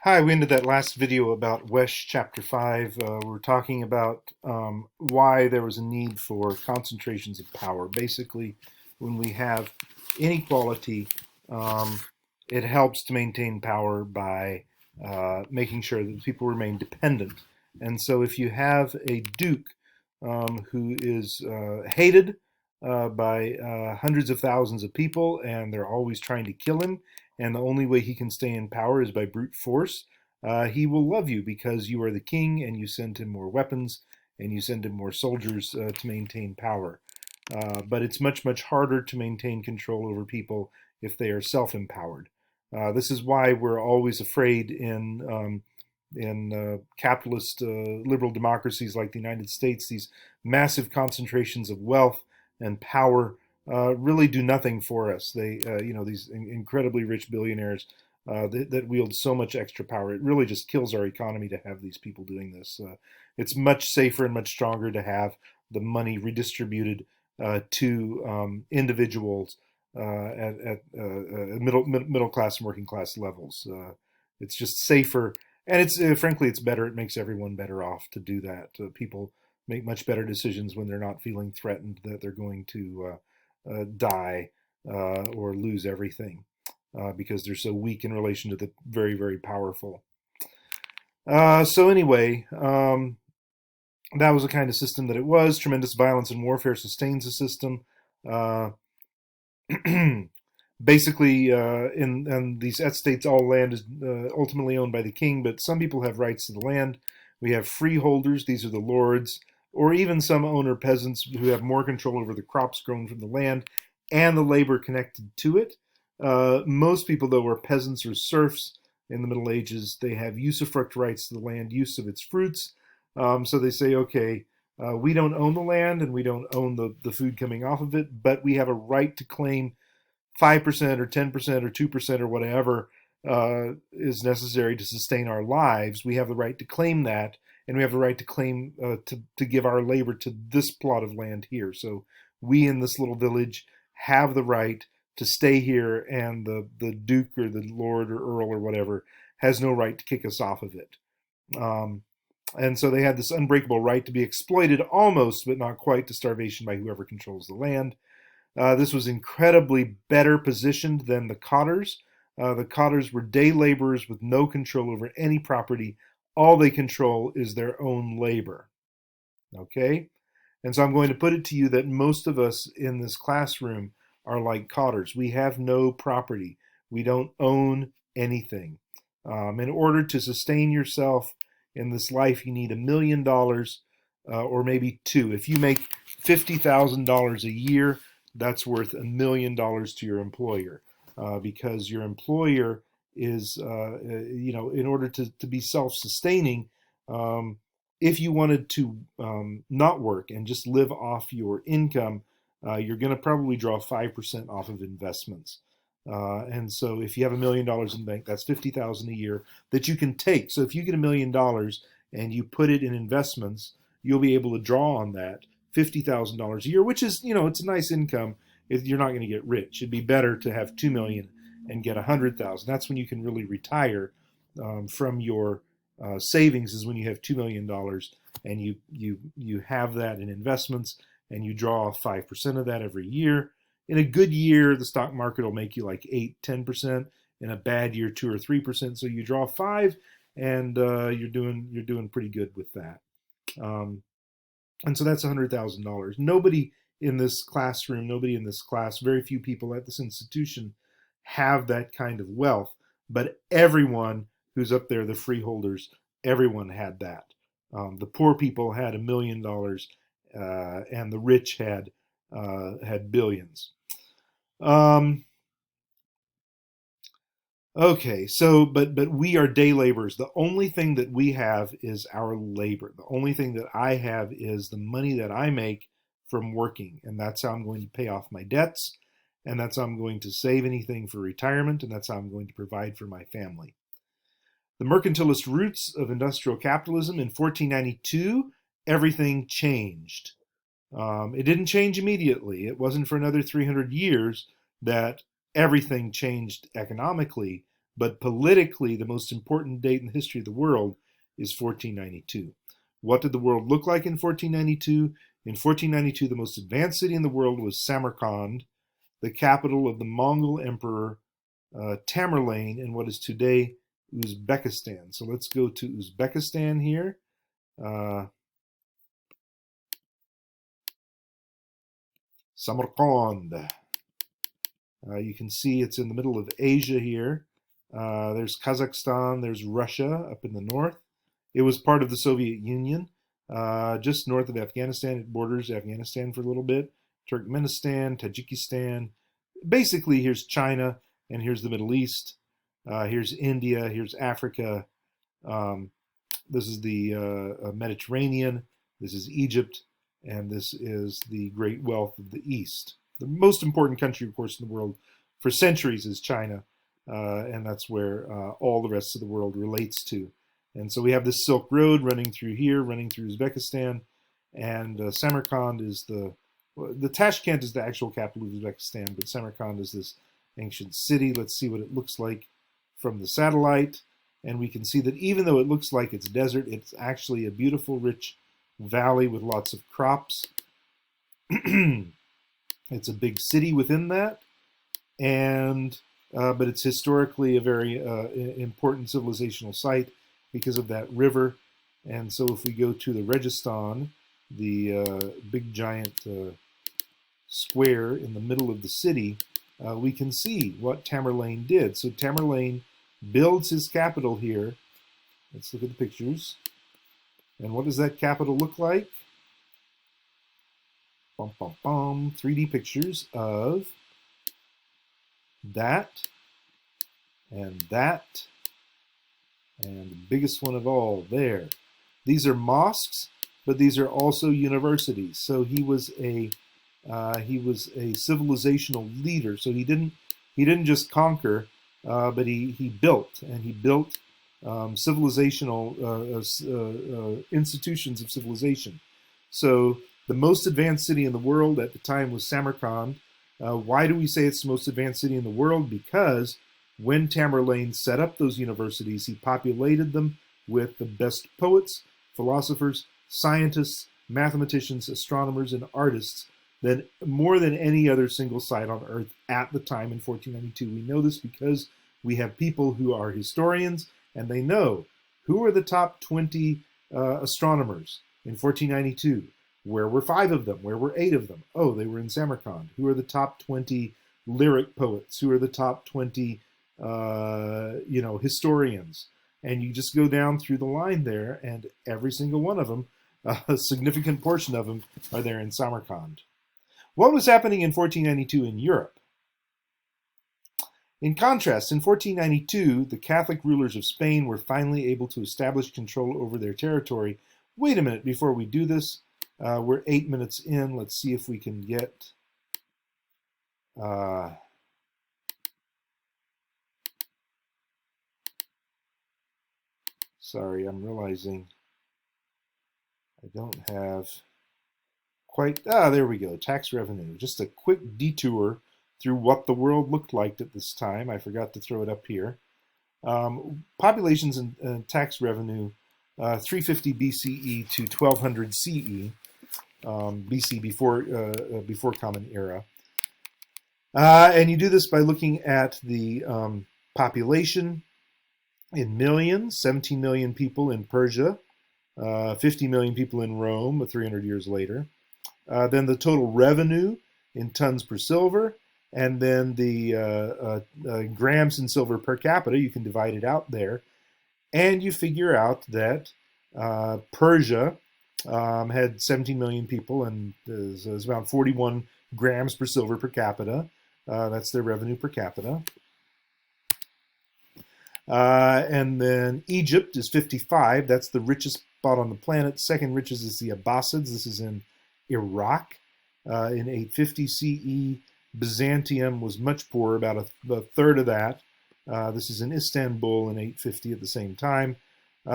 Hi, we ended that last video about Wesch chapter 5. We're talking about why there was a need for concentrations of power. Basically, when we have inequality, um, it helps to maintain power by making sure that people remain dependent. And so if you have a duke who is hated by hundreds of thousands of people and they're always trying to kill him, and the only way he can stay in power is by brute force, he will love you because you are the king and you send him more weapons and you send him more soldiers to maintain power. But it's much, much harder to maintain control over people if they are self-empowered. This is why we're always afraid in capitalist liberal democracies like the United States. These massive concentrations of wealth and power really do nothing for us. These incredibly rich billionaires that wield so much extra power. It really just kills our economy to have these people doing this. It's much safer and much stronger to have the money redistributed to individuals at middle class and working class levels. It's just safer, and it's frankly it's better. It makes everyone better off to do that. People make much better decisions when they're not feeling threatened that they're going to die or lose everything because they're so weak in relation to the very, very powerful. So anyway, that was the kind of system that it was. Tremendous violence and warfare sustains the system. Uh, Basically, in these estates, all land is ultimately owned by the king, but some people have rights to the land. We have freeholders, these are the lords, or even some owner peasants who have more control over the crops grown from the land and the labor connected to it. Most people, though, were peasants or serfs in the Middle Ages. They have usufruct rights to the land, use of its fruits. So they say, okay, we don't own the land and we don't own the food coming off of it, but we have a right to claim 5% or 10% or 2% or whatever is necessary to sustain our lives. We have the right to claim that, and we have the right to claim to give our labor to this plot of land here. So we in this little village have the right to stay here, and the duke or the lord or earl or whatever has no right to kick us off of it. Um, and so they had this unbreakable right to be exploited almost, but not quite, to starvation by whoever controls the land. This was incredibly better positioned than the cotters. The cotters were day laborers with no control over any property. All they control is their own labor. Okay? And so I'm going to put it to you that most of us in this classroom are like cotters. We have no property. We don't own anything. In order to sustain yourself in this life, you need $1 million or maybe two. If you make $50,000 a year, that's worth $1 million to your employer because your employer is, in order to be self-sustaining, um, if you wanted to not work and just live off your income, you're going to probably draw 5% off of investments. And so if you have $1 million in the bank, that's 50,000 a year that you can take. So if you get $1 million and you put it in investments, you'll be able to draw on that $50,000 a year, which is, it's a nice income. You're not going to get rich. It'd be better to have 2 million and get 100,000. That's when you can really retire from your savings. Is when you have $2 million and you have that in investments and you draw 5% of that every year. In a good year, the stock market will make you like 8-10%. In a bad year, 2 or 3%. So you draw 5, and you're doing pretty good with that. And so that's $100,000. Nobody in this classroom, nobody in this class, very few people at this institution have that kind of wealth. But everyone who's up there, the freeholders, everyone had that. The poor people had $1 million, and the rich had billions. Um, Okay, so but we are day laborers. The only thing that we have is our labor. The only thing that I have is the money that I make from working, and that's how I'm going to pay off my debts, and that's how I'm going to save anything for retirement, and that's how I'm going to provide for my family. The mercantilist roots of industrial capitalism in 1492, everything changed. It didn't change immediately. It wasn't for another 300 years that everything changed economically, But politically, the most important date in the history of the world is 1492. What did the world look like in 1492? In 1492, the most advanced city in the world was Samarkand, the capital of the Mongol Emperor Tamerlane in what is today Uzbekistan. So let's go to Uzbekistan here. Samarkand. You can see it's in the middle of Asia here. There's Kazakhstan, there's Russia up in the north. It was part of the Soviet Union, just north of Afghanistan. It borders Afghanistan for a little bit. Turkmenistan, Tajikistan. Basically, here's China, and here's the Middle East. Here's India, here's Africa. This is the Mediterranean. This is Egypt, and this is the great wealth of the East. The most important country, of course, in the world for centuries is China, and that's where all the rest of the world relates to. And so we have this Silk Road running through here, running through Uzbekistan, and Samarkand is the Tashkent is the actual capital of Uzbekistan, but Samarkand is this ancient city. Let's see what it looks like from the satellite, and we can see that even though it looks like it's desert, it's actually a beautiful, rich valley with lots of crops. It's a big city within that, and but it's historically a very important civilizational site because of that river. And so if we go to the Registan, the big giant square in the middle of the city, we can see what Tamerlane did. So Tamerlane builds his capital here. Let's look at the pictures. And what does that capital look like? 3D pictures of that, and that, and the biggest one of all there. These are mosques, but these are also universities. So he was a civilizational leader. So he didn't just conquer, but he built, and he built civilizational institutions of civilization. So the most advanced city in the world at the time was Samarkand. Why do we say it's the most advanced city in the world? Because when Tamerlane set up those universities, he populated them with the best poets, philosophers, scientists, mathematicians, astronomers, and artists than more than any other single site on Earth at the time in 1492. We know this because we have people who are historians, and they know who are the top 20 astronomers in 1492. Where were 5 of them? Where were 8 of them? Oh, they were in Samarkand. Who are the top 20 lyric poets? Who are the top 20, historians? And you just go down through the line there, and every single one of them, a significant portion of them, are there in Samarkand. What was happening in 1492 in Europe? In contrast, in 1492, the Catholic rulers of Spain were finally able to establish control over their territory. Wait a minute before we do this. We're 8 minutes in. Let's see if we can get sorry, I'm realizing I don't have quite, there we go, tax revenue. Just a quick detour through what the world looked like at this time. I forgot to throw it up here. Populations and tax revenue, 350 BCE to 1200 CE. BC before Common Era, and you do this by looking at the population in millions: 17 million people in Persia, 50 million people in Rome 300 years later. Then the total revenue in tons per silver, and then the grams in silver per capita. You can divide it out there, and you figure out that Persia had 17 million people, and is about 41 grams per silver per capita. That's their revenue per capita. And then Egypt is 55. That's the richest spot on the planet. Second richest is the Abbasids. This is in Iraq. In 850 CE, Byzantium was much poorer, about a third of that. This is in Istanbul in 850 at the same time.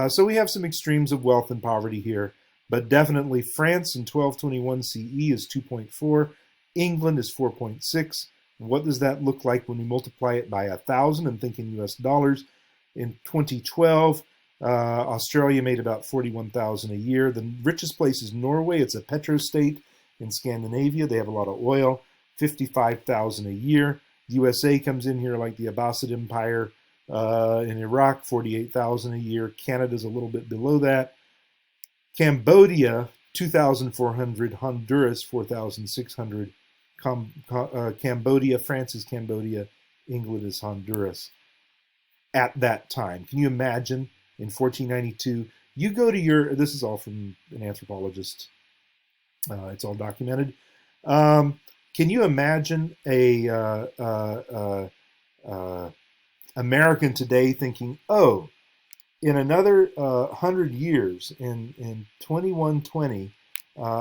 So we have some extremes of wealth and poverty here. But definitely France in 1221 CE is 2.4, England is 4.6, What does that look like when we multiply it by 1,000 and think in US dollars? In 2012, Australia made about 41,000 a year. The richest place is Norway. It's a petrostate in Scandinavia. They have a lot of oil, 55,000 a year. USA comes in here like the Abbasid Empire in Iraq, 48,000 a year. Canada's a little bit below that. Cambodia, 2,400. Honduras, 4,600. Cambodia, France is Cambodia. England is Honduras. At that time, can you imagine in 1492? You go to this is all from an anthropologist. It's all documented. Can you imagine a American today thinking, oh, in another 100 years, in 2120,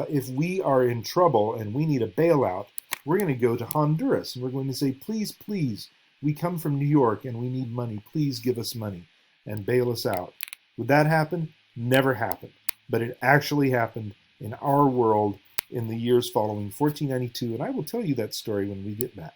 if we are in trouble and we need a bailout, we're going to go to Honduras and we're going to say, please, please, we come from New York and we need money. Please give us money and bail us out. Would that happen? Never happened. But it actually happened in our world in the years following 1492, and I will tell you that story when we get back.